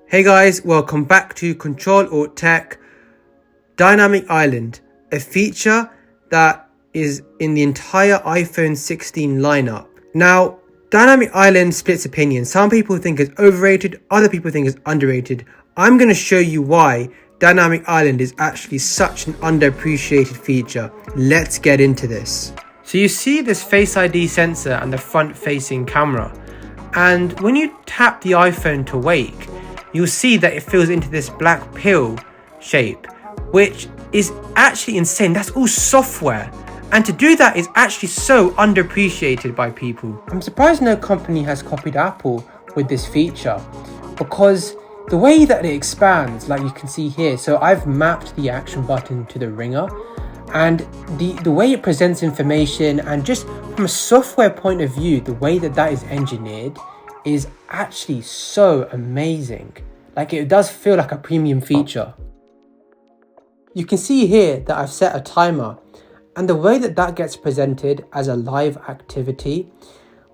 Hey guys, welcome back to CntrlAltTech. Dynamic Island, a feature that is in the entire iPhone 16 lineup. Now, Dynamic Island splits opinions. Some people think it's overrated, other people think it's underrated. I'm going to show you why Dynamic Island is actually such an underappreciated feature. Let's get into this. So you see this Face ID sensor and the front-facing camera. And when you tap the iPhone to wake, you'll see that it fills into this black pill shape, which is actually insane. That's all software. And to do that is actually so underappreciated by people. I'm surprised no company has copied Apple with this feature, because the way that it expands, like you can see here, so I've mapped the action button to the ringer, and the way it presents information, and just from a software point of view, the way that that is engineered is actually so amazing. Like, it does feel like a premium feature. You can see here that I've set a timer, and the way that that gets presented as a live activity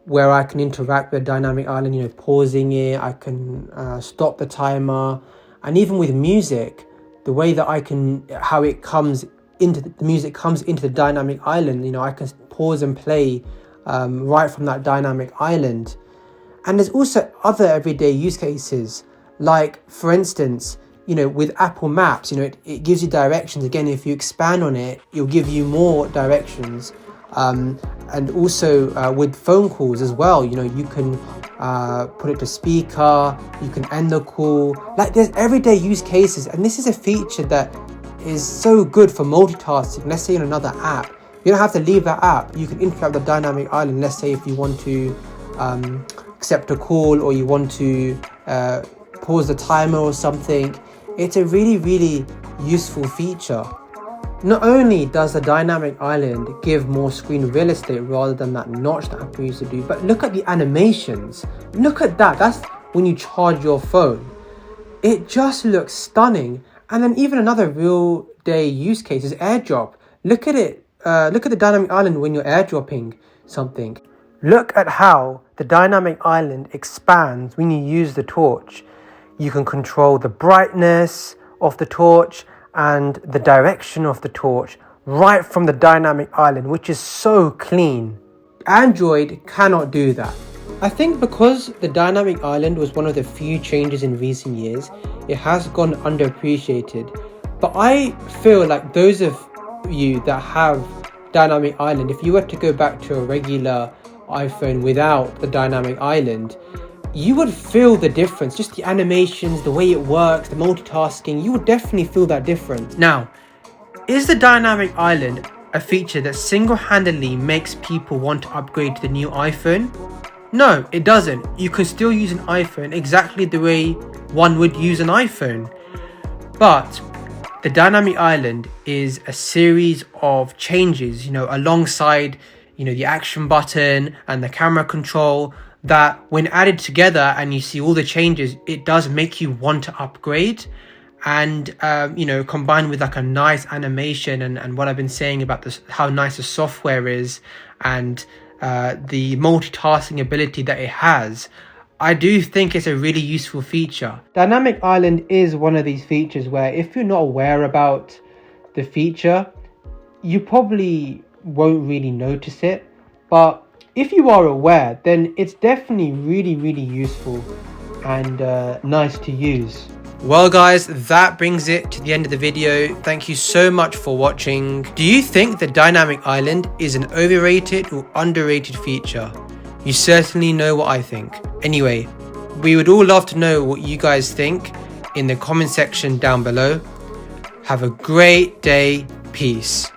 where I can interact with Dynamic Island, pausing it, I can stop the timer, and even with music, the way that how it comes into the music comes into the Dynamic Island, I can pause and play right from that Dynamic Island. And there's also other everyday use cases, like, for instance, with Apple Maps, it gives you directions. Again, if you expand on it, it'll give you more directions. And also with phone calls as well, you can put it to speaker, you can end the call. Like, there's everyday use cases, and this is a feature that is so good for multitasking. Let's say in another app, you don't have to leave that app. You can interact with the Dynamic Island. Let's say if you want to accept a call, or you want to pause the timer or something. It's a really, really useful feature. Not only does the Dynamic Island give more screen real estate rather than that notch that Apple used to do, but look at the animations. Look at that. That's when you charge your phone. It just looks stunning. And then even another real day use case is airdrop. Look at it. Look at the Dynamic Island when you're airdropping something. Look at how the Dynamic Island expands when you use the torch. You can control the brightness of the torch and the direction of the torch right from the Dynamic Island, which is so clean. Android cannot do that. I think because the Dynamic Island was one of the few changes in recent years, it has gone underappreciated. But I feel like those of you that have Dynamic Island, if you were to go back to a regular iPhone without the Dynamic Island, you would feel the difference. Just the animations, the way it works, the multitasking, you would definitely feel that difference. Now, is the Dynamic Island a feature that single-handedly makes people want to upgrade to the new iPhone? No, it doesn't. You can still use an iPhone exactly the way one would use an iPhone. But the Dynamic Island is a series of changes, alongside the action button and the camera control, that when added together and you see all the changes, it does make you want to upgrade. And combined with like a nice animation and what I've been saying about this, how nice the software is, and the multitasking ability that it has, I do think it's a really useful feature. Dynamic Island is one of these features where if you're not aware about the feature, you probably won't really notice it. But if you are aware, then it's definitely really, really useful and nice to use. Well guys, that brings it to the end of the video. Thank you so much for watching. Do you think the Dynamic Island is an overrated or underrated feature? You certainly know what I think. Anyway, we would all love to know what you guys think in the comment section down below. Have a great day. Peace.